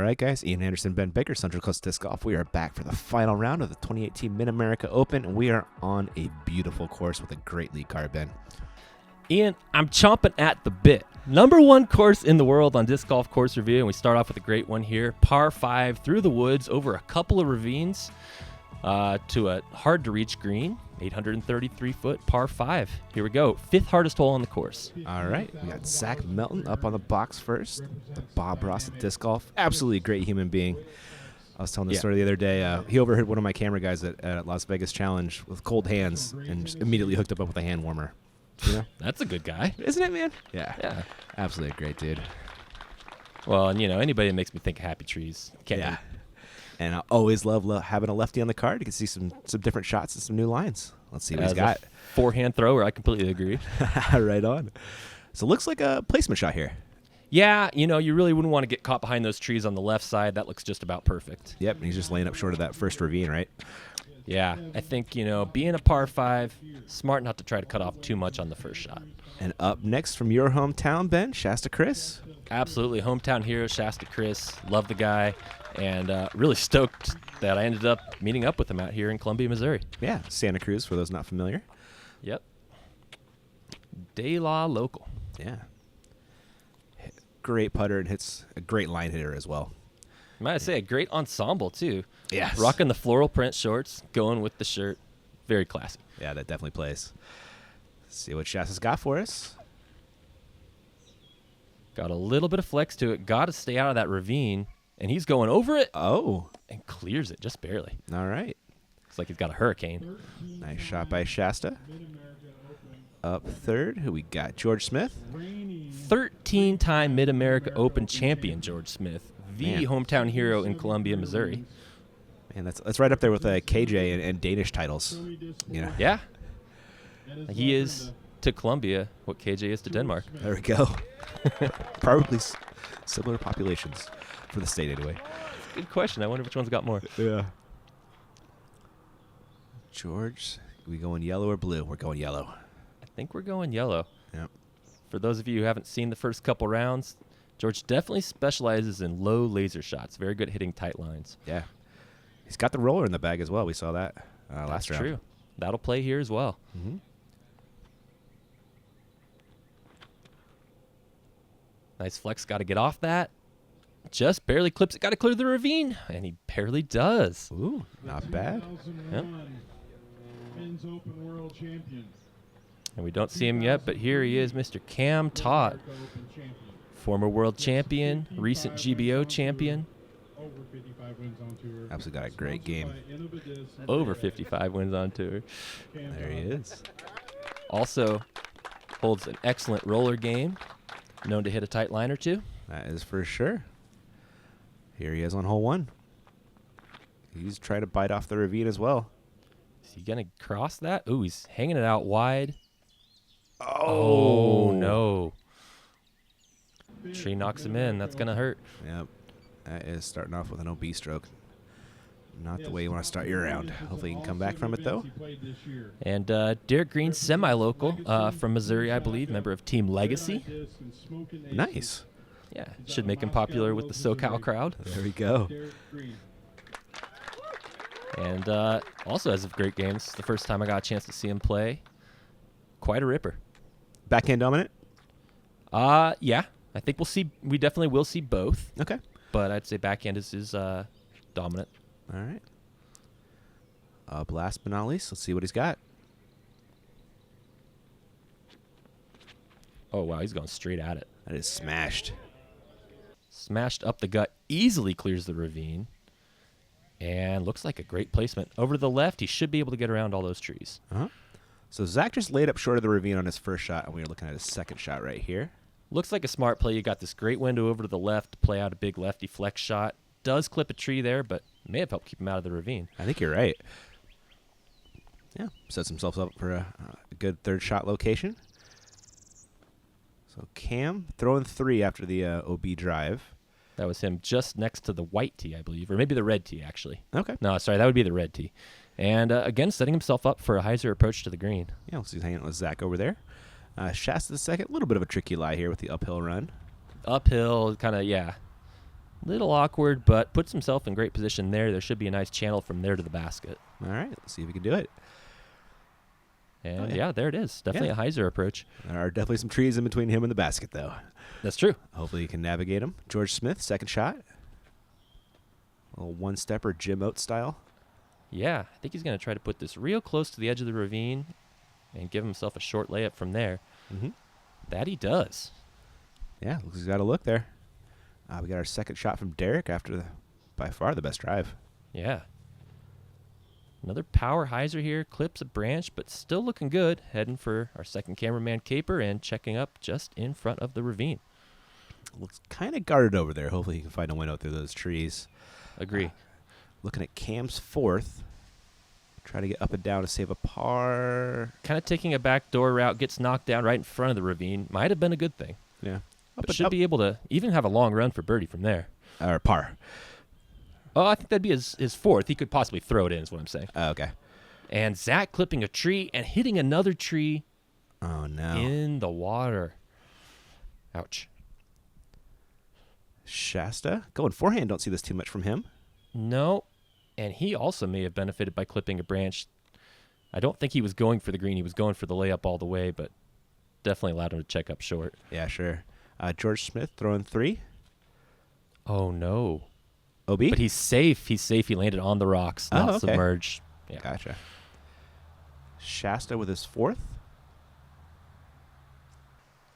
right, guys. Ian Anderson, Ben Baker, Central Coast Disc Golf. We are back for the final round of the 2018 Mid-America Open, and we are on a beautiful course with a great lead card, Ben. Ian, I'm chomping at the bit. Number one course in the world on Disc Golf Course Review, and we start off with a great one here. Par 5 through the woods over a couple of ravines to a hard-to-reach green, 833-foot par 5. Here we go. 5th hardest hole on the course. All right. We got Zach Melton up on the box first. The Bob Ross of Disc Golf. Absolutely great human being. I was telling this story the other day. He overheard one of my camera guys at Las Vegas Challenge with cold hands and just immediately hooked up with a hand warmer. You know? That's a good guy. Isn't it, man? Yeah. Absolutely a great dude. Well, and anybody that makes me think of happy trees. Can't beat. And I always love having a lefty on the card. You can see some different shots and some new lines. Let's see what he's got. Forehand thrower, I completely agree. Right on. So it looks like a placement shot here. Yeah, you really wouldn't want to get caught behind those trees on the left side. That looks just about perfect. Yep, and he's just laying up short of that first ravine, right? Yeah, I think, being a par 5, smart not to try to cut off too much on the first shot. And up next from your hometown, Ben, Shasta Criss. Absolutely. Hometown hero, Shasta Criss. Love the guy. And really stoked that I ended up meeting up with him out here in Columbia, Missouri. Yeah, Santa Cruz, for those not familiar. Yep. De La local. Yeah. Great putter and hits a great line hitter as well. Might I say a great ensemble, too. Yes. Rocking the floral print shorts, going with the shirt. Very classy. Yeah, that definitely plays. Let's see what Shasta's got for us. Got a little bit of flex to it. Got to stay out of that ravine. And he's going over it. Oh. And clears it just barely. All right. Looks like he's got a hurricane. Nice shot by Shasta. Up third, who we got? George Smith. 13-time Mid-America Open champion, George Smith. The hometown hero in Columbia, Missouri. Man, that's right up there with KJ and Danish titles. Yeah. He is to Columbia what KJ is to Denmark. There we go. Probably similar populations for the state anyway. Good question. I wonder which one's got more. Yeah. George, are we going yellow or blue? We're going yellow. I think we're going yellow. Yep. For those of you who haven't seen the first couple rounds, George definitely specializes in low laser shots. Very good hitting tight lines. Yeah. He's got the roller in the bag as well. We saw that last round. That's true. That'll play here as well. Mm-hmm. Nice flex. Got to get off that. Just barely clips it. Got to clear the ravine. And he barely does. Ooh, not bad. Yep. Men's Open World Champion. And we don't see him yet, but here he is, Mr. Cam Todd. Former world champion, recent GBO champion. Over 55 wins on tour. Absolutely got a great game. Over 55 wins on tour. There he is. Also holds an excellent roller game. Known to hit a tight line or two. That is for sure. Here he is on hole 1. He's trying to bite off the ravine as well. Is he going to cross that? Ooh, he's hanging it out wide. Oh, no. Tree knocks him in. That's going to hurt. Yep. That is starting off with an OB stroke. Not the way you want to start your round. Hopefully you can come back from it, though. And Derek Green, semi-local from Missouri, I believe, member of Team Legacy. Nice. Yeah, should make him popular with the SoCal crowd. There we go. And also has a great game. This is the first time I got a chance to see him play. Quite a ripper. Backhand dominant? Yeah. I think we definitely will see both. Okay. But I'd say backhand is dominant. All right. Last but not least, let's see what he's got. Oh, wow, he's going straight at it. That is smashed. Smashed up the gut, easily clears the ravine. And looks like a great placement. Over to the left, he should be able to get around all those trees. Uh-huh. So Zach just laid up short of the ravine on his first shot, and we are looking at his second shot right here. Looks like a smart play. You got this great window over to the left to play out a big lefty flex shot. Does clip a tree there, but may have helped keep him out of the ravine. I think you're right. Yeah, sets himself up for a good third shot location. So Cam throwing 3 after the OB drive. That was him just next to the white tee, I believe, or maybe the red tee, actually. Okay. No, sorry, that would be the red tee. And again, setting himself up for a hyzer approach to the green. Yeah, he's hanging out with Zach over there. Shasta the second, a little bit of a tricky lie here with the uphill run. Uphill, kind of, yeah. Little awkward, but puts himself in great position there. There should be a nice channel from there to the basket. All right, let's see if we can do it. And yeah, there it is. Definitely a hyzer approach. There are definitely some trees in between him and the basket, though. That's true. Hopefully you can navigate him. George Smith, second shot. A little one-stepper, Jim Oates style. Yeah, I think he's going to try to put this real close to the edge of the ravine and give himself a short layup from there. Mm-hmm. That he does. Yeah, looks like he's got a look there. We got our second shot from Derek after by far the best drive. Yeah. Another power hyzer here. Clips a branch, but still looking good. Heading for our second cameraman caper and checking up just in front of the ravine. Looks kind of guarded over there. Hopefully he can find a window through those trees. Agree. Looking at Cam's fourth. Try to get up and down to save a par. Kind of taking a backdoor route, gets knocked down right in front of the ravine. Might have been a good thing. Yeah. But should be able to even have a long run for birdie from there. Or par. Oh, I think that'd be his fourth. He could possibly throw it in is what I'm saying. Oh, okay. And Zach clipping a tree and hitting another tree Oh, no. in the water. Ouch. Shasta. Going forehand. Don't see this too much from him. No. And he also may have benefited by clipping a branch. I don't think he was going for the green. He was going for the layup all the way, but definitely allowed him to check up short. Yeah, sure. George Smith throwing three. Oh, no. OB? But he's safe. He's safe. He landed on the rocks, not okay. submerged. Yeah. Gotcha. Shasta with his fourth.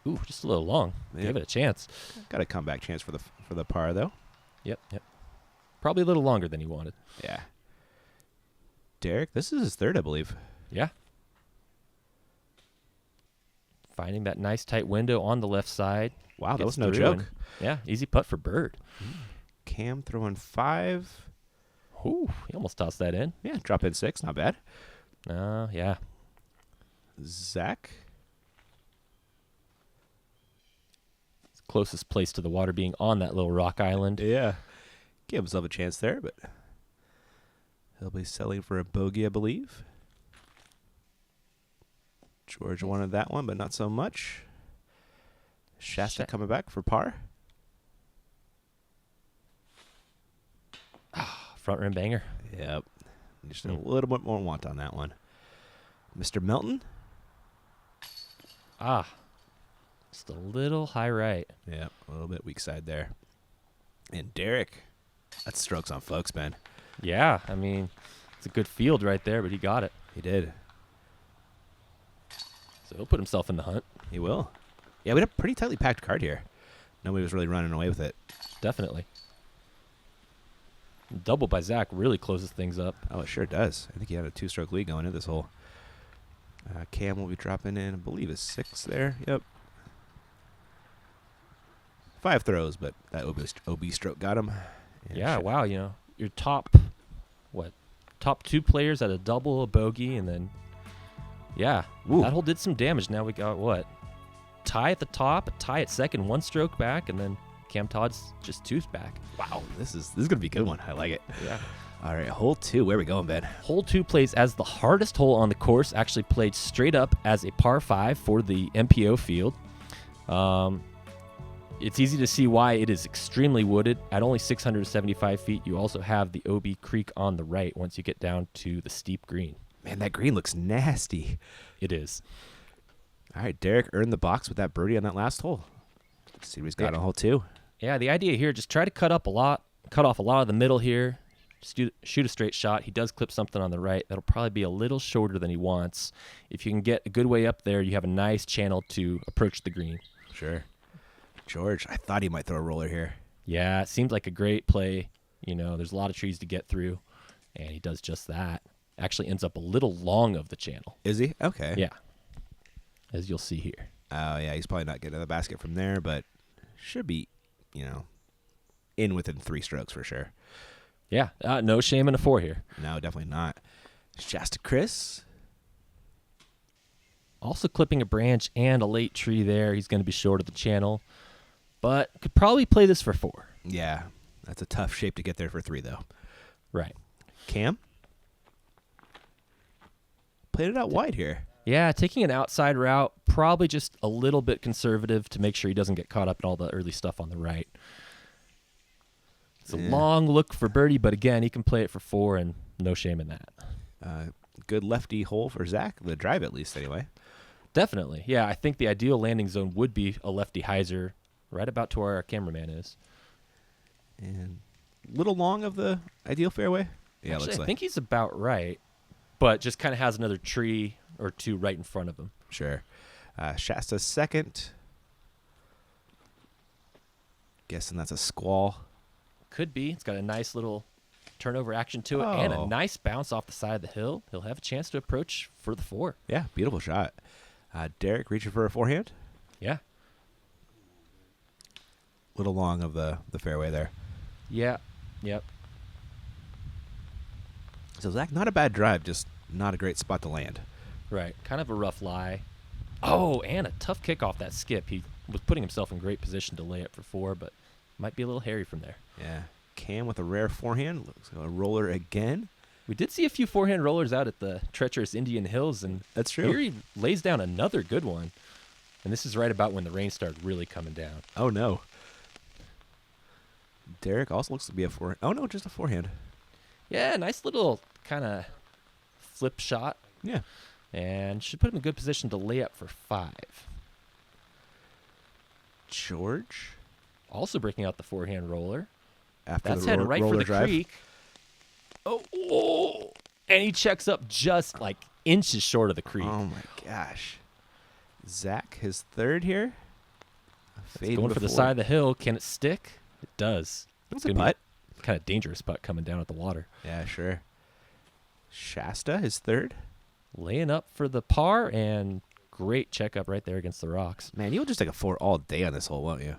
Ooh, just a little long. Yep. Give it a chance. Got a comeback chance for the par, though. Yep. Probably a little longer than he wanted. Yeah. Derek, this is his third, I believe. Yeah. Finding that nice tight window on the left side. Wow, that Gets was no through joke. and, yeah, easy putt for bird. Cam throwing five. Ooh, he almost tossed that in. Yeah, drop in six. Not bad. Yeah. Zach. Closest place to the water being on that little rock island. Yeah. Give himself a chance there, but he'll be selling for a bogey, I believe. George wanted that one, but not so much. Shasta coming back for par. Front rim banger. Yep. Just a little bit more want on that one. Mr. Melton. Just a little high right. Yep, a little bit weak side there. And Derek. That's strokes on folks, man. Yeah, I mean, it's a good field right there, but he got it. He did. So he'll put himself in the hunt. He will. Yeah, we had a pretty tightly packed card here. Nobody was really running away with it. Definitely. Double by Zach really closes things up. Oh, it sure does. I think he had a two-stroke lead going into this hole. Cam will be dropping in, I believe, a six there. Yep. 5 throws, but that OB stroke got him. And Yeah, shit. wow, your top 2 players at a double, a bogey, and then, yeah, Ooh. that hole did some damage. Now we got, tie at the top, a tie at second, 1 stroke back, and then Cam Todd's just 2 back. Wow, this is going to be a good one. I like it. Yeah. All right, hole 2. Where are we going, Ben? Hole 2 plays as the hardest hole on the course, actually played straight up as a par 5 for the MPO field. It's easy to see why it is extremely wooded. At only 675 feet, you also have the OB Creek on the right once you get down to the steep green. Man, that green looks nasty. It is. All right, Derek earned the box with that birdie on that last hole. Let's see what he's got on hole 2. Yeah, the idea here, just try to cut off a lot of the middle here. Just shoot a straight shot. He does clip something on the right. That'll probably be a little shorter than he wants. If you can get a good way up there, you have a nice channel to approach the green. Sure. George, I thought he might throw a roller here. Yeah, it seems like a great play. There's a lot of trees to get through, and he does just that. Actually ends up a little long of the channel. Is he? Okay. Yeah, as you'll see here. Oh, yeah, he's probably not getting to the basket from there, but should be, in within 3 strokes for sure. Yeah, no shame in a 4 here. No, definitely not. Shasta Criss. Also clipping a branch and a late tree there. He's going to be short of the channel, but could probably play this for 4. Yeah, that's a tough shape to get there for 3, though. Right. Cam? Played it out wide here. Yeah, taking an outside route, probably just a little bit conservative to make sure he doesn't get caught up in all the early stuff on the right. It's a Yeah. long look for birdie, but again, he can play it for 4, and no shame in that. Good lefty hole for Zach. The drive, at least, anyway. Definitely. Yeah, I think the ideal landing zone would be a lefty hyzer right about to where our cameraman is. And little long of the ideal fairway. Yeah, Actually, looks I like. think he's about right, but just kind of has another tree or two right in front of him. Sure. Shasta second. Guessing that's a squall. Could be. It's got a nice little turnover action to it and Oh. a nice bounce off the side of the hill. He'll have a chance to approach for the 4. Yeah, beautiful shot. Derek reaching for a forehand. Yeah. Little long of the fairway there. Yeah. Yep. So Zach, not a bad drive, just not a great spot to land. Right. Kind of a rough lie. Oh, and a tough kick off that skip. He was putting himself in great position to lay it for 4, but might be a little hairy from there. Yeah. Cam with a rare forehand. Looks like a roller again. We did see a few forehand rollers out at the treacherous Indian Hills, and That's true. here he lays down another good one. And this is right about when the rain started really coming down. Oh, no. Derek also looks to be a forehand. Oh, no, just a forehand. Yeah, nice little kind of flip shot, Yeah. and should put him in good position to lay up for 5. George. Also breaking out the forehand roller. After That's the heading right roller for the drive. creek. Oh, and he checks up just like inches short of the creek. Oh, my gosh. Zach, his third here. It's going for the side of the hill. Can it stick? It does. It's a gonna be putt. kind of dangerous putt coming down at the water. Yeah, sure. Shasta, his third. Laying up for the par, and great checkup right there against the rocks. Man, you'll just take a 4 all day on this hole, won't you?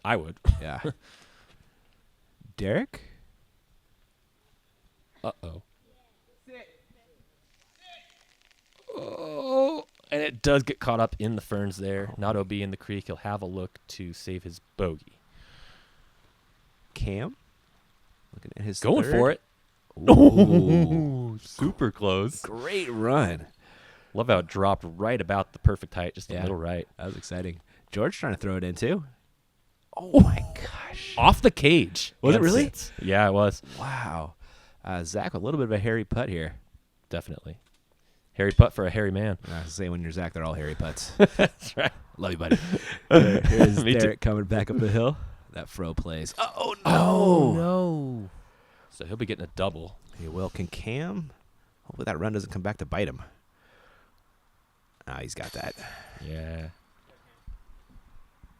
I would. Yeah. Derek? Uh-oh. Oh, and it does get caught up in the ferns there. Not OB in the creek. He'll have a look to save his bogey. Cam? Looking at his Going third. for it. Ooh. Super close. Great run. Love how it dropped right about the perfect height, just a Yeah. little right. That was exciting. George trying to throw it in, too. Oh, my gosh. Off the cage. Was it And really? sits. Yeah, it was. Wow. Zach, a little bit of a hairy putt here. Definitely. Hairy putt for a hairy man. I was saying when you're Zach, they're all hairy putts. That's right. Love you, buddy. Here's Me too. Derek coming back up the hill. That fro plays. Oh, no. Oh, no. So he'll be getting a double. He will. Can Cam? Hopefully that run doesn't come back to bite him. Ah, he's got that. Yeah.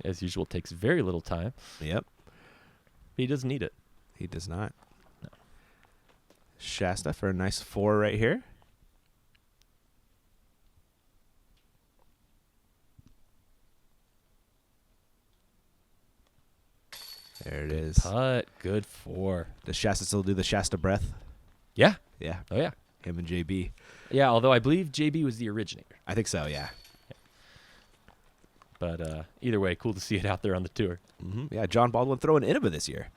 As usual, takes very little time. Yep. But he doesn't need it. He does not. No. Shasta for a nice 4 right here. There it is. Putt. Good 4. Does Shasta still do the Shasta breath? Yeah. Yeah. Oh, yeah. Him and JB. Yeah, although I believe JB was the originator. I think so, yeah. But either way, cool to see it out there on the tour. Yeah, John Baldwin throwing Innova this year.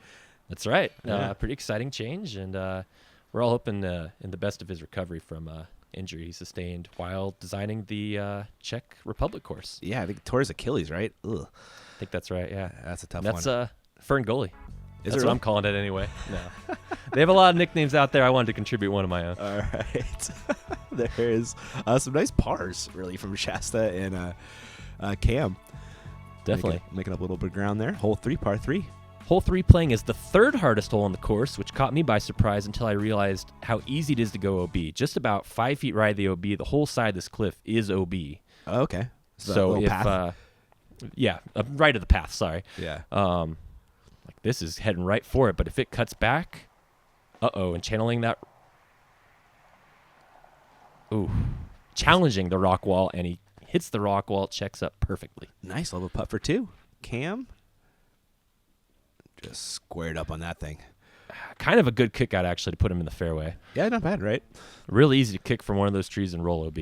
That's right. Yeah. Pretty exciting change, and we're all hoping in the best of his recovery from injury he sustained while designing the Czech Republic course. Yeah, I think tore his Achilles, right? Ugh. I think that's right, yeah. That's a tough That's one. Fern Goalie. Is That's it what I'm calling it anyway. No. They have a lot of nicknames out there. I wanted to contribute one of my own. All right. There's some nice pars, really, from Shasta and Cam. Definitely. Making up a little bit of ground there. Hole 3, par 3. Hole 3 playing is the third hardest hole on the course, which caught me by surprise until I realized how easy it is to go OB. Just about 5 feet right of the OB. The whole side of this cliff is OB. Oh, okay. So if path. right of the path, sorry. Yeah. Like this is heading right for it, but if it cuts back, and channeling that, challenging the rock wall, and he hits the rock wall, checks up perfectly. Nice level putt for 2. Cam just squared up on that thing. Kind of a good kick out, actually, to put him in the fairway. Yeah, not bad, right? Real easy to kick from one of those trees and roll OB.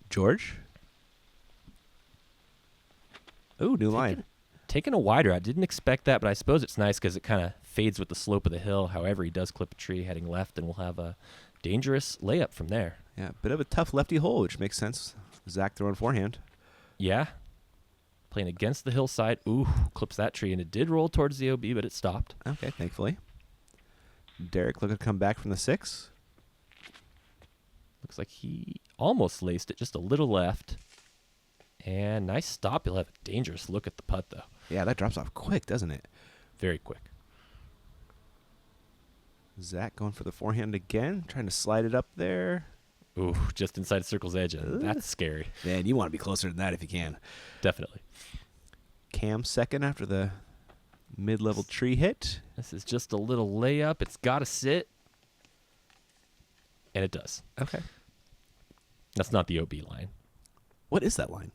George. Ooh, new line. Taking a wider. I didn't expect that, but I suppose it's nice because it kind of fades with the slope of the hill. However, he does clip a tree heading left, and we'll have a dangerous layup from there. Yeah, bit of a tough lefty hole, which makes sense. Zach throwing forehand. Yeah. Playing against the hillside. Ooh, clips that tree, and it did roll towards the OB, but it stopped. Okay, thankfully. Derek looking to come back from the 6. Looks like he almost laced it, just a little left. And nice stop. He'll have a dangerous look at the putt, though. Yeah, that drops off quick, doesn't it? Very quick. Zach going for the forehand again, trying to slide it up there. Ooh, just inside circle's edge. And that's scary. Man, you want to be closer than that if you can. Definitely. Cam second after the mid-level tree hit. This is just a little layup. It's got to sit. And it does. Okay. That's not the OB line. What is that line?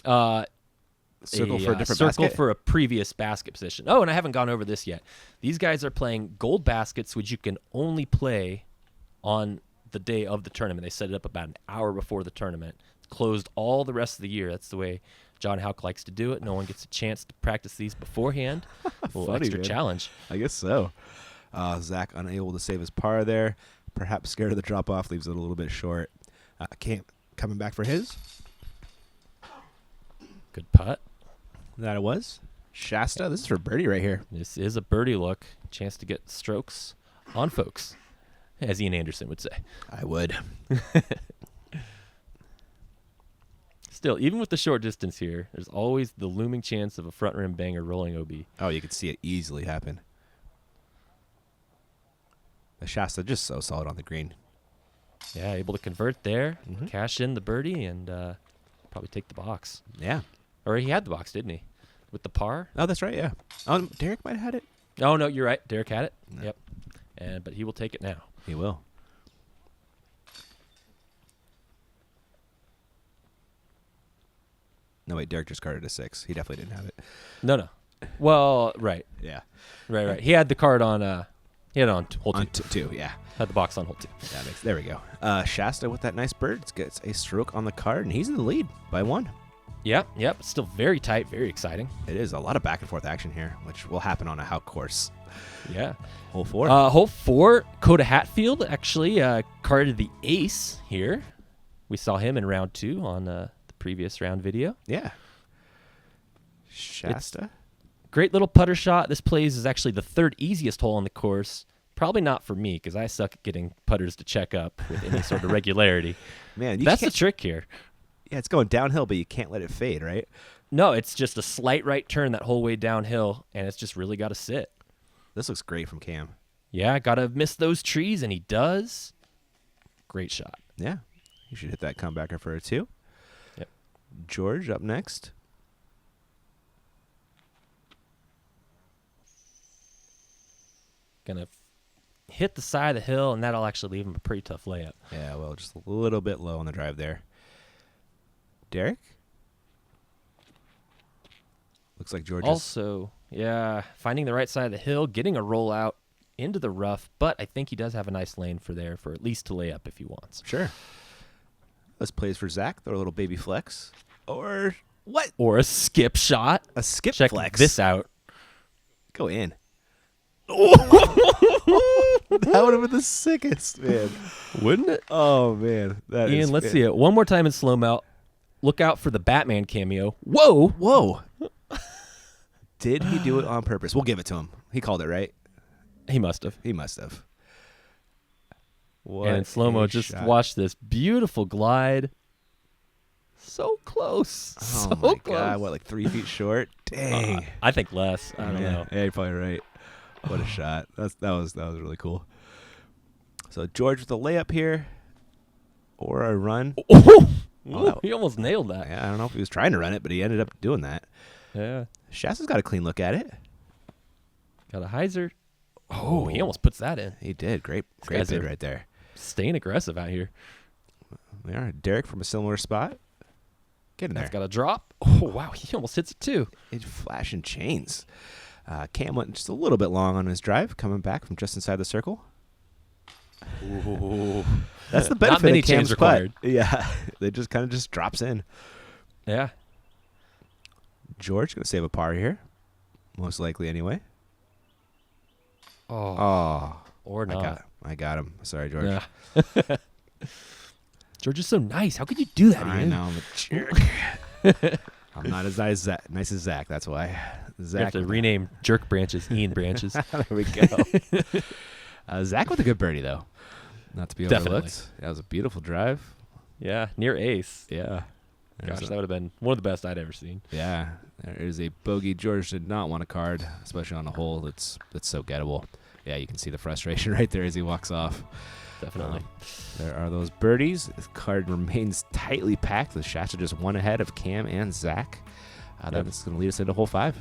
Circle a for a different circle basket? for a previous basket position. Oh, and I haven't gone over this yet. These guys are playing gold baskets, which you can only play on the day of the tournament. They set it up about an hour before the tournament. It's closed all the rest of the year. That's the way John Houck likes to do it. No one gets a chance to practice these beforehand. A little Funny, extra man. challenge. I guess so. Zach unable to save his par there. Perhaps scared of the drop-off, leaves it a little bit short. Cam coming back for his. Good putt. That it was. Shasta, this is for birdie right here. This is a birdie look. Chance to get strokes on folks, as Ian Anderson would say. I would. Still, even with the short distance here, there's always the looming chance of a front rim banger rolling OB. Oh, you could see it easily happen. The Shasta just so solid on the green. Yeah, able to convert there, Mhm. cash in the birdie, and probably take the box. Yeah. Or he had the box, didn't he? With the par? Oh, that's right, yeah. Derek might have had it. Oh, no, you're right. Derek had it. No. Yep. But he will take it now. He will. No, wait, Derek just carded a 6. He definitely didn't have it. No. Well, right. Yeah. Right. He had the card on hole 2. On 2, yeah. Had the box on hole 2. There we go. Shasta with that nice bird gets a stroke on the card, and he's in the lead by 1. Yep. Still very tight, very exciting. It is a lot of back and forth action here, which will happen on a Houck course. Yeah. Hole 4. Hole 4, Coda Hatfield actually carded the ace here. We saw him in round 2 on the previous round video. Yeah. Shasta. Great little putter shot. This plays is actually the 3rd easiest hole on the course. Probably not for me because I suck at getting putters to check up with any sort of regularity. Man, you That's the can't- trick here. Yeah, it's going downhill, but you can't let it fade, right? No, it's just a slight right turn that whole way downhill, and it's just really got to sit. This looks great from Cam. Yeah, got to miss those trees, and he does. Great shot. Yeah. You should hit that comebacker for a 2. Yep. George up next. Gonna hit the side of the hill, and that'll actually leave him a pretty tough layup. Yeah, well, just a little bit low on the drive there. Derek? Looks like George is... Also, yeah, finding the right side of the hill, getting a roll out into the rough, but I think he does have a nice lane for there for at least to lay up if he wants. Sure. This plays for Zach. Throw a little baby flex. Or what? Or a skip shot. A skip Check flex. this out. Go in. That would have been the sickest, man. Wouldn't it? Oh, man. That Ian, is let's see it. One more time in slow-mo. Look out for the Batman cameo. Whoa! Whoa. Did he do it on purpose? We'll give it to him. He called it, right? He must have. He must have. What And in slow-mo, a just shot. watch this beautiful glide. So close. Oh, so my close. God. What, like 3 feet short? Dang. I think less. I don't know. Yeah, you're probably right. What a shot. That was really cool. So George with a layup here. Or a run. Oh, that- he almost nailed that. I don't know if he was trying to run it, but he ended up doing that. Yeah. Shasta's got a clean look at it. Got a hyzer. Oh, he almost puts that in. He did. Great guys bid are- right there. Staying aggressive out here. We are. Derek from a similar spot. Get in there. That's got a drop. Oh, wow. He almost hits it too. It's flashing chains. Cam went just a little bit long on his drive, coming back from just inside the circle. Ooh. That's the Not benefit many of Cam's chains required. putt. Yeah, they just kind of just drops in. Yeah. George gonna save a par here, most likely anyway. Oh. Oh, Or not. I got him. Sorry, George. Yeah. George is so nice. How could you do that, I Ian? know, I'm a jerk. I'm not as nice as Zach. That's why. You Zach have to rename jerk branches Ian branches. there we go. Zach with a good birdie, though. Not to be Definitely. overlooked. That was a beautiful drive. Yeah, near ace. Yeah. Gosh, that would have been one of the best I'd ever seen. Yeah. There is a bogey George did not want a card, especially on a hole that's so gettable. Yeah, you can see the frustration right there as he walks off. Definitely. There are those birdies. This card remains tightly packed. The shots are just one ahead of Cam and Zach. That's going to lead us into hole 5.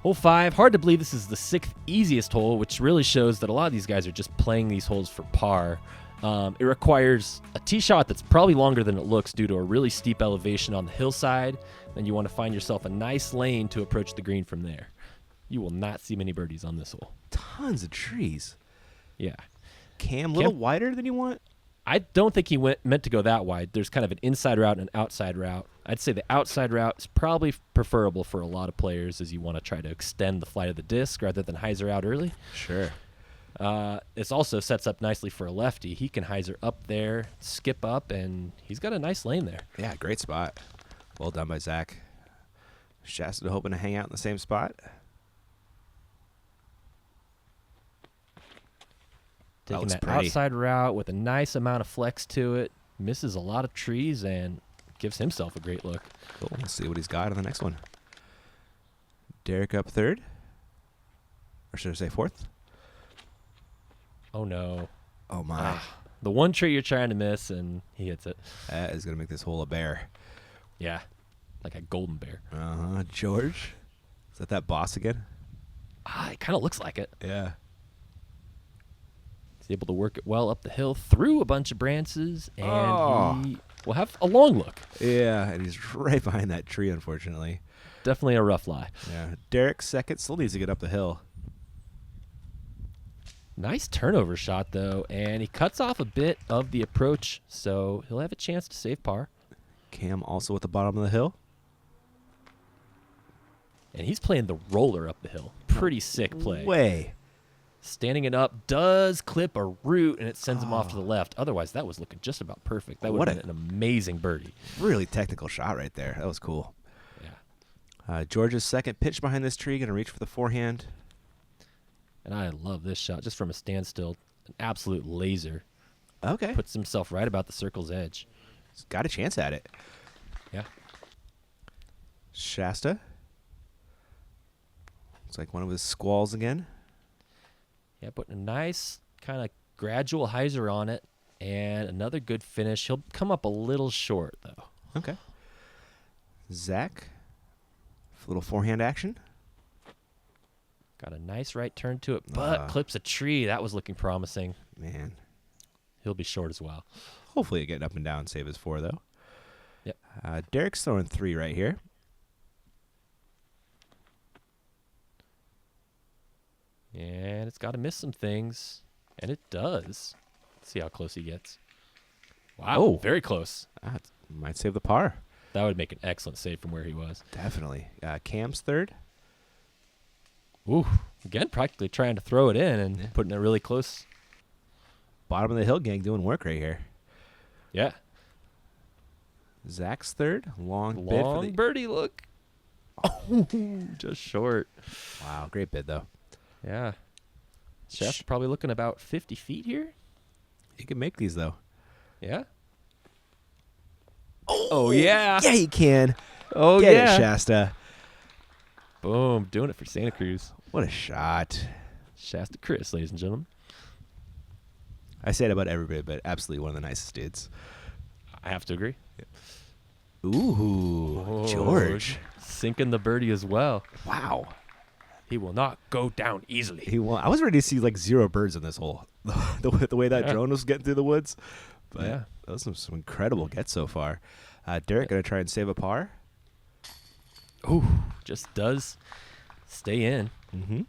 Hole 5, hard to believe this is the 6th easiest hole, which really shows that a lot of these guys are just playing these holes for par. It requires a tee shot that's probably longer than it looks due to a really steep elevation on the hillside. Then you want to find yourself a nice lane to approach the green from there. You will not see many birdies on this hole. Tons of trees. Yeah. Cam, a little wider than you want? I don't think he meant to go that wide. There's kind of an inside route and an outside route. I'd say the outside route is probably preferable for a lot of players as you want to try to extend the flight of the disc rather than hyzer out early. Sure. This also sets up nicely for a lefty. He can hyzer up there, skip up, and he's got a nice lane there. Yeah, great spot. Well done by Zach. Shasta hoping to hang out in the same spot. Taking looks that pretty. outside route with a nice amount of flex to it. Misses a lot of trees and gives himself a great look. Cool. We'll see what he's got on the next one. Derek up 3rd. Or should I say 4th? Oh, no. Oh, my. The one tree you're trying to miss, and he hits it. That is going to make this hole a bear. Yeah, like a golden bear. Uh-huh. George? Is that boss again? It kind of looks like it. Yeah. He's able to work it well up the hill through a bunch of branches, and he will have a long look. Yeah, and he's right behind that tree, unfortunately. Definitely a rough lie. Yeah. Derek 2nd, still needs to get up the hill. Nice turnover shot, though, and he cuts off a bit of the approach, so he'll have a chance to save par. Cam also at the bottom of the hill. And he's playing the roller up the hill. Pretty sick play. Way. Standing it up does clip a root, and it sends him off to the left. Otherwise, that was looking just about perfect. That would have been an amazing birdie. Really technical shot right there. That was cool. Yeah. George's 2nd pitch behind this tree. Going to reach for the forehand. And I love this shot just from a standstill. An absolute laser. Okay. Puts himself right about the circle's edge. He's got a chance at it. Yeah. Shasta. Looks like one of his squalls again. Yeah, putting a nice kind of gradual hyzer on it. And another good finish. He'll come up a little short, though. Okay. Zach. Little forehand action. Got a nice right turn to it, but clips a tree. That was looking promising. Man. He'll be short as well. Hopefully get up and down, save his 4, though. Yep. Derek's throwing 3 right here. And it's got to miss some things. And it does. Let's see how close he gets. Wow. Oh. Very close. Might save the par. That would make an excellent save from where he was. Definitely. Cam's 3rd. Ooh. Again, practically trying to throw it in and putting it really close. Bottom of the hill gang doing work right here. Yeah. Zach's 3rd. Long bid for the birdie look. Oh, just short. Wow, great bid though. Yeah. Chef's probably looking about 50 feet here. He can make these though. Yeah. Oh yeah. Yeah, he can. Oh Get yeah. it, Shasta. Boom. Doing it for Santa Cruz. What a shot. Shasta Criss, ladies and gentlemen. I say it about everybody, but absolutely one of the nicest dudes. I have to agree. Ooh, Oh, George. Sinking the birdie as well. Wow. He will not go down easily. He won. I was ready to see like 0 birds in this hole. the way that drone was getting through the woods. But Yeah. those are some incredible gets so far. Derek going to try and save a par. Ooh, just does stay in. Mm-hmm.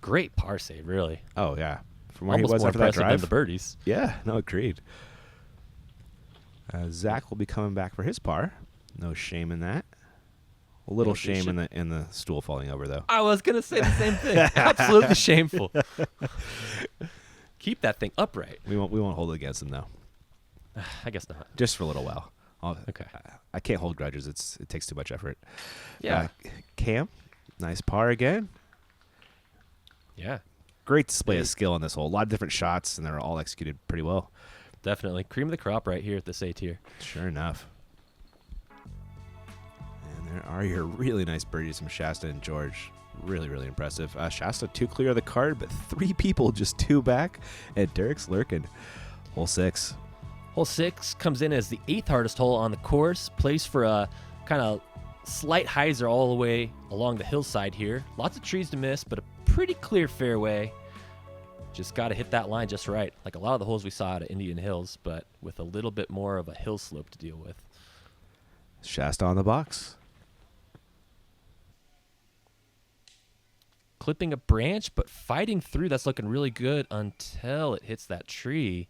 Great par save, really. Oh, yeah. From where Almost he was more after that impressive than drive. the birdies. Yeah, no, agreed. Zach will be coming back for his par. No shame in that. A little Yeah, shame in the stool falling over, though. I was going to say the same thing. Absolutely shameful. Keep that thing upright. We won't hold it against him, though. I guess not. Just for a little while. Okay. I can't hold grudges. It takes too much effort. Yeah. Cam, nice par again. Yeah. Great display Hey. of skill on this hole. A lot of different shots, and they're all executed pretty well. Definitely. Cream of the crop right here at this A tier. Sure enough. And there are your really nice birdies from Shasta and George. Really, really impressive. Shasta 2 clear of the card, but 3 people just 2 back. And Derek's lurking. Hole 6. Hole 6 comes in as the 8th hardest hole on the course. Plays for a kind of slight hyzer all the way along the hillside here. Lots of trees to miss, but a pretty clear fairway. Just got to hit that line just right. Like a lot of the holes we saw at Indian Hills, but with a little bit more of a hill slope to deal with. Shasta on the box. Clipping a branch, but fighting through. That's looking really good until it hits that tree.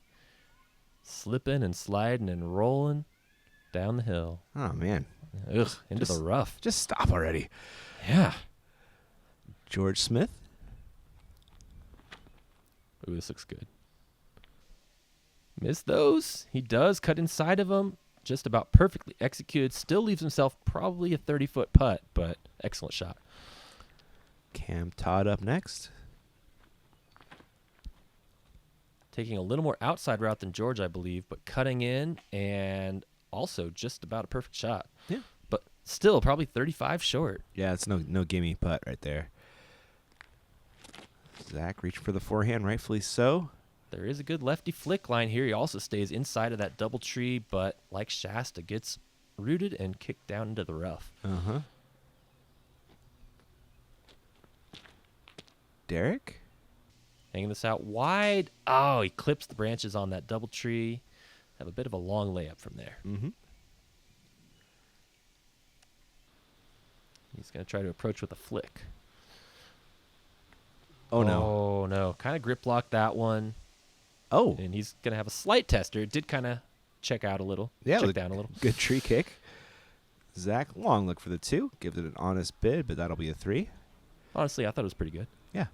Slipping and sliding and rolling down the hill. Oh, man. Ugh, into the rough. Just stop already. Yeah. George Smith. Ooh, this looks good. Missed those. He does cut inside of them. Just about perfectly executed. Still leaves himself probably a 30-foot putt, but excellent shot. Cam Todd up next. Taking a little more outside route than George, I believe, but cutting in and also just about a perfect shot. Yeah. But still probably 35 short. Yeah, it's no gimme putt right there. Zach reaching for the forehand, rightfully so. There is a good lefty flick line here. He also stays inside of that double tree, but like Shasta, gets rooted and kicked down into the rough. Uh-huh. Derek? Hanging this out wide. Oh, he clips the branches on that double tree. Have a bit of a long layup from there. Mm-hmm. He's going to try to approach with a flick. Oh, no. Oh, no. Kind of grip blocked that one. Oh. And he's going to have a slight tester. It did kind of check out a little. Yeah, check down a little. Good tree kick. Zach, long look for the 2. Gives it an honest bid, but that'll be a 3. Honestly, I thought it was pretty good. Yeah.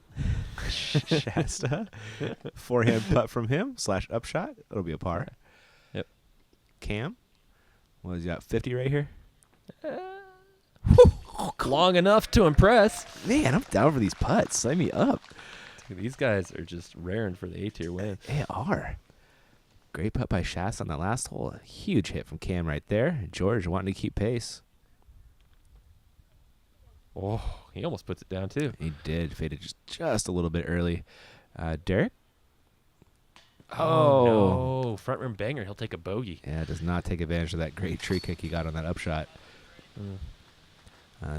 Shasta. Forehand putt from him / upshot. That'll be a par. Yep. Cam. What has he got? 50 right here? Long enough to impress. Man, I'm down for these putts. Sign me up. These guys are just raring for the A-tier win. They are. Great putt by Shasta on that last hole. A huge hit from Cam right there. George wanting to keep pace. Oh, he almost puts it down, too. He did. Faded just a little bit early. Derek? Oh, no. Front rim banger. He'll take a bogey. Yeah, does not take advantage of that great tree kick he got on that upshot.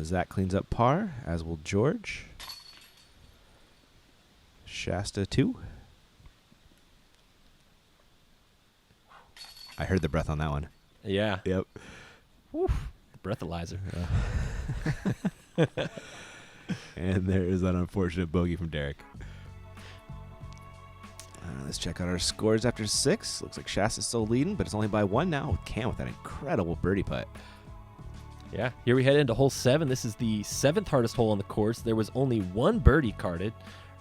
Zach cleans up par, as will George. Shasta 2. I heard the breath on that one. Yeah. Yep. Breathalyzer. And there is that unfortunate bogey from Derek. Let's check out our scores after 6. Looks like Shasta's still leading, but it's only by 1 now with Cam with that incredible birdie putt. Yeah. Here we head into hole 7. This is the 7th hardest hole on the course. There was only 1 birdie carded.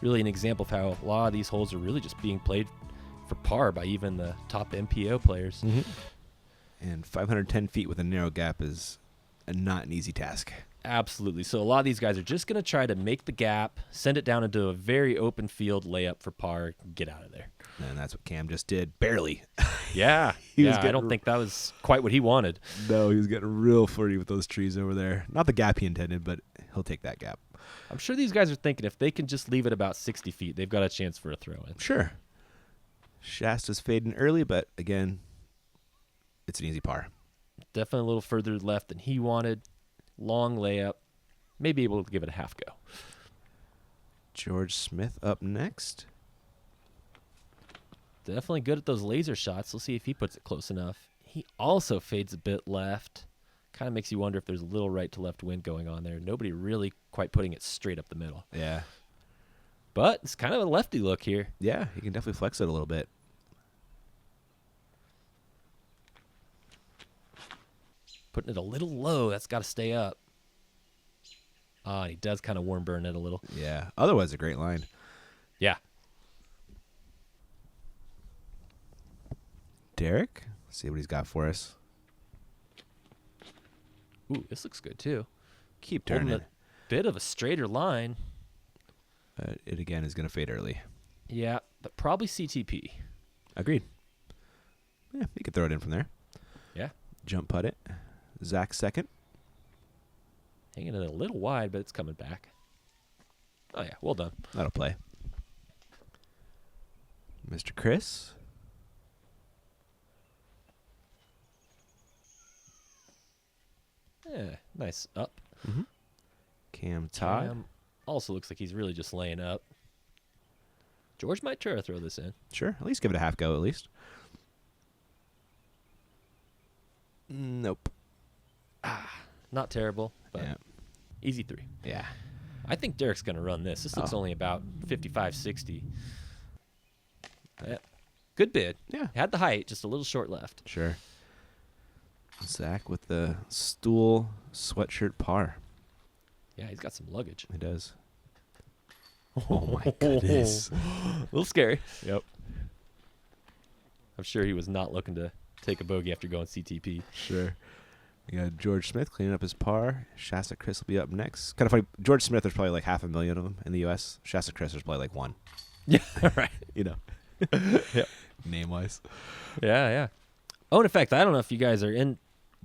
Really an example of how a lot of these holes are really just being played for par by even the top MPO players. Mm-hmm. And 510 feet with a narrow gap is not an easy task. Absolutely. So a lot of these guys are just going to try to make the gap, send it down into a very open field layup for par, get out of there. And that's what Cam just did. Barely. Yeah. I don't think that was quite what he wanted. No, he was getting real flirty with those trees over there. Not the gap he intended, but he'll take that gap. I'm sure these guys are thinking if they can just leave it about 60 feet, they've got a chance for a throw-in. Sure. Shasta's fading early, but again, it's an easy par. Definitely a little further left than he wanted. Long layup. Maybe able to give it a half go. George Smith up next. Definitely good at those laser shots. We'll see if he puts it close enough. He also fades a bit left. Kind of makes you wonder if there's a little right to left wind going on there. Nobody really quite putting it straight up the middle. Yeah. But it's kind of a lefty look here. Yeah, he can definitely flex it a little bit. Putting it a little low. That's got to stay up. He does kind of warm burn it a little. Yeah. Otherwise, a great line. Yeah. Derek, let's see what he's got for us. Ooh, this looks good too. Keep Holding turning. a bit of a straighter line. It again is going to fade early. Yeah, but probably CTP. Agreed. Yeah, you could throw it in from there. Yeah. Jump putt it. Zach second. Hanging it a little wide, but it's coming back. Oh, yeah, well done. That'll play. Mr. Criss. Yeah, nice up. Cam Todd. Cam also looks like he's really just laying up. George might try to throw this in. Sure. At least give it a half go, at least. Nope. Not terrible, but Yeah. easy 3. Yeah. I think Derek's going to run this. This looks only about 55, 60. Yeah. Good bid. Yeah. Had the height, just a little short left. Sure. Zach with the stool sweatshirt par. Yeah, he's got some luggage. He does. Oh, my goodness. A little scary. Yep. I'm sure he was not looking to take a bogey after going CTP. Sure. We got George Smith cleaning up his par. Shasta Criss will be up next. Kind of funny. George Smith, there's probably like 500,000 of them in the U.S. Shasta Criss, there's probably like 1. Yeah, right. You know. Yep. Name-wise. Yeah, yeah. Oh, and in fact, I don't know if you guys are in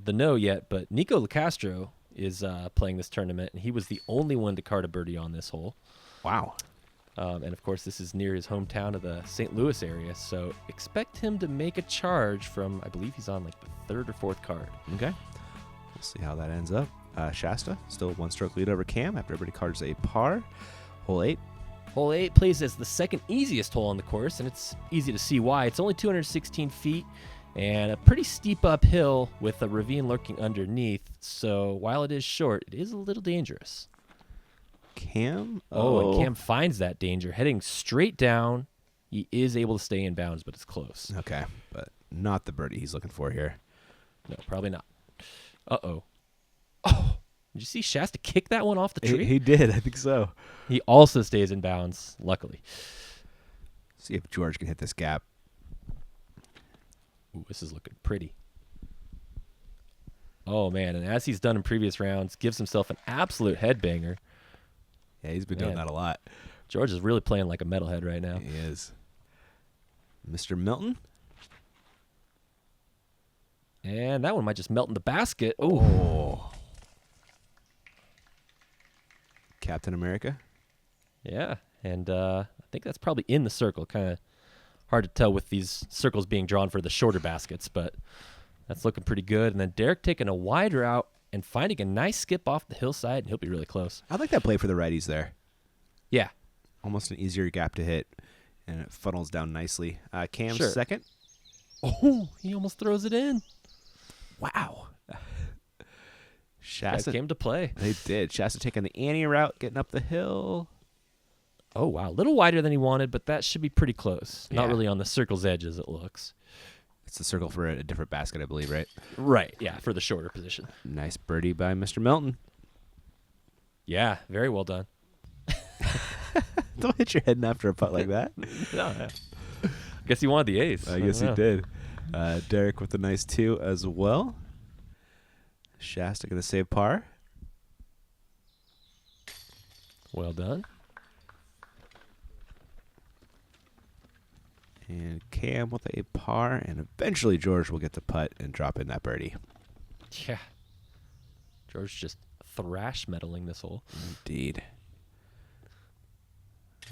the know yet, but Nico LaCastro is playing this tournament, and he was the only one to card a birdie on this hole. Wow. And, of course, this is near his hometown of the St. Louis area, so expect him to make a charge from, I believe he's on like the 3rd or 4th card. Okay. We'll see how that ends up. Shasta, still 1-stroke lead over Cam after everybody cards a par. Hole 8. Hole 8 plays as the second easiest hole on the course, and it's easy to see why. It's only 216 feet and a pretty steep uphill with a ravine lurking underneath, so while it is short, it is a little dangerous. Cam? Oh, and Cam finds that danger. Heading straight down, he is able to stay in bounds, but it's close. Okay, but not the birdie he's looking for here. No, probably not. Uh-oh. Oh, did you see Shasta kick that one off the tree? He did, I think so. He also stays in bounds, luckily. See if George can hit this gap. Ooh, this is looking pretty. Oh, man, and as he's done in previous rounds, gives himself an absolute headbanger. Yeah, he's been doing Man. that a lot. George is really playing like a metalhead right now. He is. Mr. Melton? And that one might just melt in the basket. Ooh. Oh. Captain America? Yeah, and I think that's probably in the circle. Kind of hard to tell with these circles being drawn for the shorter baskets, but that's looking pretty good. And then Derek taking a wide route and finding a nice skip off the hillside, and he'll be really close. I like that play for the righties there. Yeah. Almost an easier gap to hit, and it funnels down nicely. Cam Sure. second. Oh, he almost throws it in. Wow. Guys Shasta came to play. They did. Shasta taking the Annie route, getting up the hill. Oh, wow. A little wider than he wanted, but that should be pretty close. Not Yeah. really on the circle's edge as it looks. It's the circle for a different basket, I believe, right? Right, yeah, for the shorter position. Nice birdie by Mr. Melton. Yeah, very well done. Don't hit your head after a putt like that. No, yeah. Guess he wanted the ace. I guess he don't know. did. Derek with a nice 2 as well. Shasta going to save par. Well done. And Cam with a par. And eventually George will get to putt and drop in that birdie. Yeah. George just thrash metaling this hole. Indeed.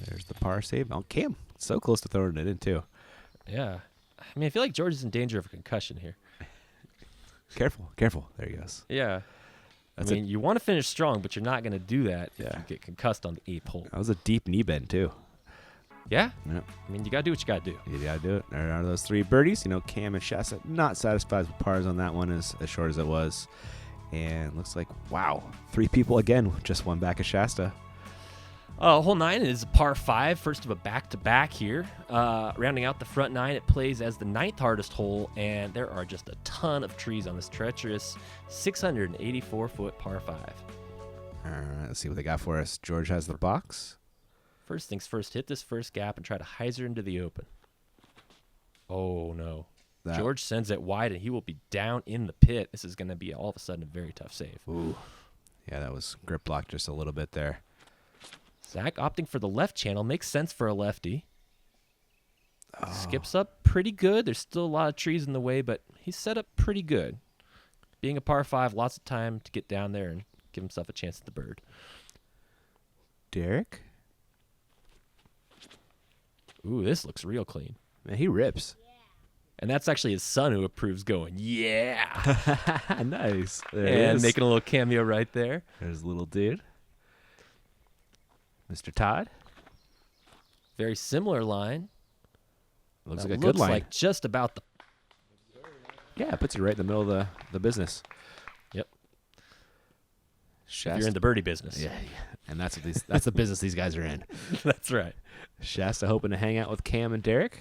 There's the par save. Oh, Cam, so close to throwing it in, too. Yeah. I mean, I feel like George is in danger of a concussion here. Careful, careful. There he goes. Yeah. That's I mean, you want to finish strong, but you're not going to do that if Yeah. you get concussed on the 8th hole. That was a deep knee bend, too. Yeah. Yep. I mean, you got to do what you got to do. You gotta do it. There are those 3 birdies. You know, Cam and Shasta not satisfied with pars on that one as short as it was. And looks like, wow, 3 people again, just one back of Shasta. Hole 9 is a par 5, first of a back-to-back here. Rounding out the front 9, it plays as the 9th hardest hole, and there are just a ton of trees on this treacherous 684-foot par 5. All right, let's see what they got for us. George has the box. First things first, hit this first gap and try to hyzer into the open. Oh, no. That. George sends it wide, and he will be down in the pit. This is going to be all of a sudden a very tough save. Ooh. Yeah, that was grip blocked just a little bit there. Zach opting for the left channel. Makes sense for a lefty. Oh. Skips up pretty good. There's still a lot of trees in the way, but he's set up pretty good. Being a par 5, lots of time to get down there and give himself a chance at the bird. Derek? Ooh, this looks real clean. Man, he rips. And that's actually his son who approves going, yeah. Nice. There And making a little cameo right there. There's a little dude. Mr. Todd. Very similar line. Looks That like a good line. like just about the... Yeah, it puts you right in the middle of the business. Yep. Shasta. You're in the birdie business. Yeah, and that's what that's the business these guys are in. That's right. Shasta hoping to hang out with Cam and Derek.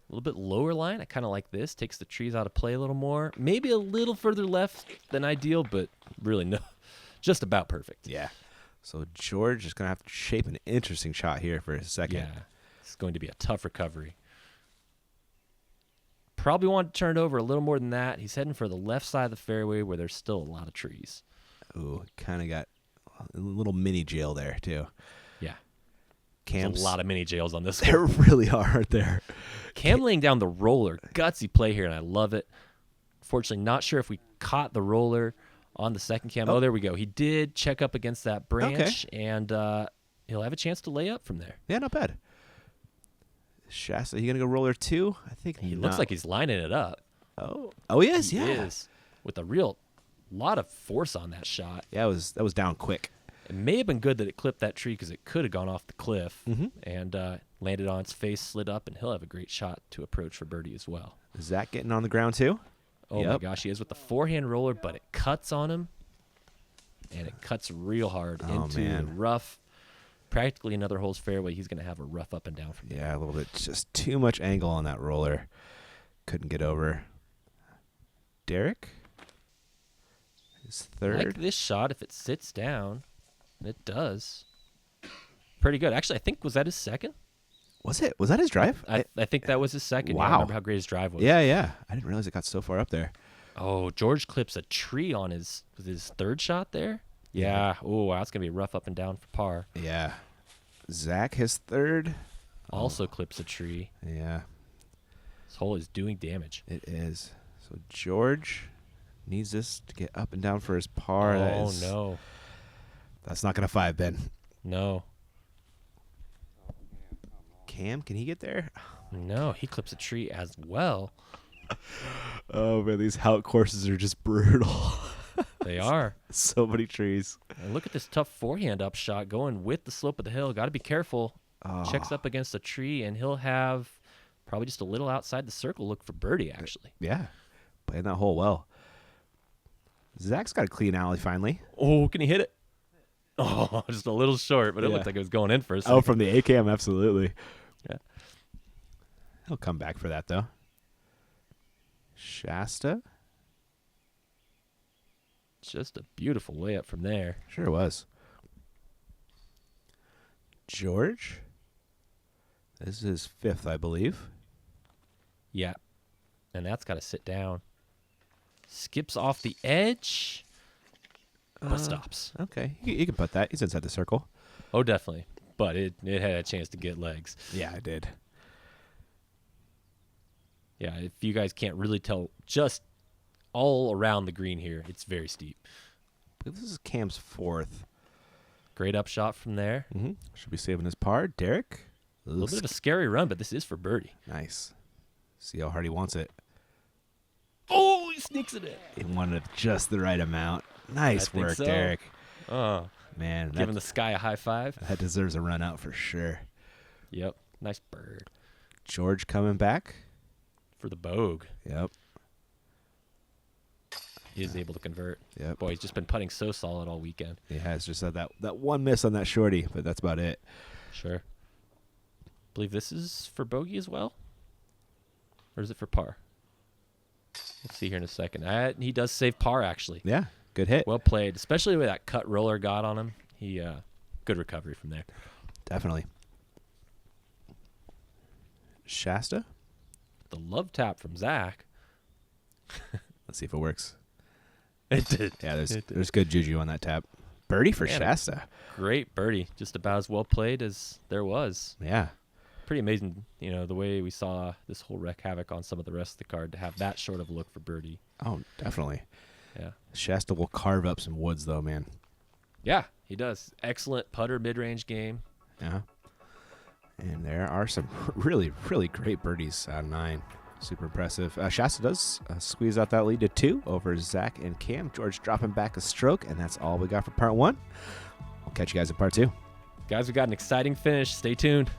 A little bit lower line. I kind of like this. Takes the trees out of play a little more. Maybe a little further left than ideal, but really no. Just about perfect. Yeah. So George is going to have to shape an interesting shot here for a second. Yeah. It's going to be a tough recovery. Probably want to turn it over a little more than that. He's heading for the left side of the fairway where there's still a lot of trees. Ooh, kind of got a little mini jail there, too. Yeah. Cam's, There's a lot of mini jails on this there one. really are there. Cam laying down the roller. Gutsy play here, and I love it. Fortunately, not sure if we caught the roller on the second cam. Oh, there we go. He did check up against that branch, and he'll have a chance to lay up from there. Yeah, not bad. Shasta, you going to go roller 2? I think He looks like he's lining it up. Oh, he is, He yeah. is, with a real lot of force on that shot. Yeah, that was down quick. It may have been good that it clipped that tree because it could have gone off the cliff Mhm. and landed on its face, slid up, and he'll have a great shot to approach for birdie as well. Zach getting on the ground, too? Oh, my Yep. gosh, he is with the forehand roller, but it cuts on him, and it cuts real hard into man. the rough. Practically another hole's fairway. He's going to have a rough up and down from there. Yeah, a little bit. Just too much angle on that roller. Couldn't get over. Derek? His I third. like this shot if it sits down. It does. Pretty good. Actually, I think, was that his second? Was it? Was that his drive? I think that was his second. Yeah, I Wow. remember how great his drive was. Yeah. I didn't realize it got so far up there. Oh, George clips a tree on his third shot there. Yeah. Oh, wow, that's going to be rough up and down for par. Yeah. Zach, his third. Also clips a tree. Yeah, This hole is doing damage. it is. So George needs this to get up and down for his par. Oh, no. That's not going to 5, Ben. No. Cam, can he get there? No, he clips a tree as well. Oh, man, these Hout courses are just brutal. They are. So many trees. And look at this tough forehand up shot going with the slope of the hill. Got to be careful. Checks up against a tree, and he'll have probably just a little outside the circle look for birdie, actually. Yeah, playing that hole well. Zach's got a clean alley finally. Oh, can he hit it? Oh, just a little short, but it Yeah. looked like it was going in for a second. Oh, from the A-cam, absolutely. Yeah. He'll come back for that, though. Shasta? Just a beautiful layup from there. Sure was. George? This is his 5th, I believe. Yeah. And that's got to sit down. Skips off the edge, but stops. Okay, you can put that. He's inside the circle. Oh, definitely. But it had a chance to get legs. Yeah, I did. Yeah, if you guys can't really tell, just all around the green here, it's very steep. This is Cam's 4th. Great upshot from there. Mm-hmm. Should be saving his par. Derek? A little bit of a scary run, but this is for birdie. Nice. See how hard he wants it. Oh, he sneaks it in. He wanted just the right amount. Nice I think work, so. Derek. Oh, Man, giving the sky a high five. that deserves a run out for sure. Yep, nice bird George coming back. for the Bogue. Yep. He is able to convert. Yep. Boy, he's just been putting so solid all weekend. He has just had that one miss on that shorty, but that's about it. Sure. Believe this is for bogey as well? Or is it for par? Let's see here in a second. He does save par, actually. Yeah, good hit. Well played, especially the way that cut roller got on him. He good recovery from there. Definitely. Shasta? the love tap from Zach. Let's see if it works. It did. Yeah, It did. there's good juju on that tap. Birdie for Man, Shasta. Great birdie. Just about as well played as there was. Yeah. Pretty amazing, the way we saw this whole wreak havoc on some of the rest of the card to have that short of a look for birdie. Oh, definitely. Yeah. Shasta will carve up some woods, though, man. Yeah, he does. Excellent putter mid-range game. Yeah. And there are some really, really great birdies out of 9. Super impressive. Shasta does squeeze out that lead to 2 over Zach and Cam. George dropping back a stroke, and that's all we got for part 1. We'll catch you guys in part 2. Guys, we got an exciting finish. Stay tuned.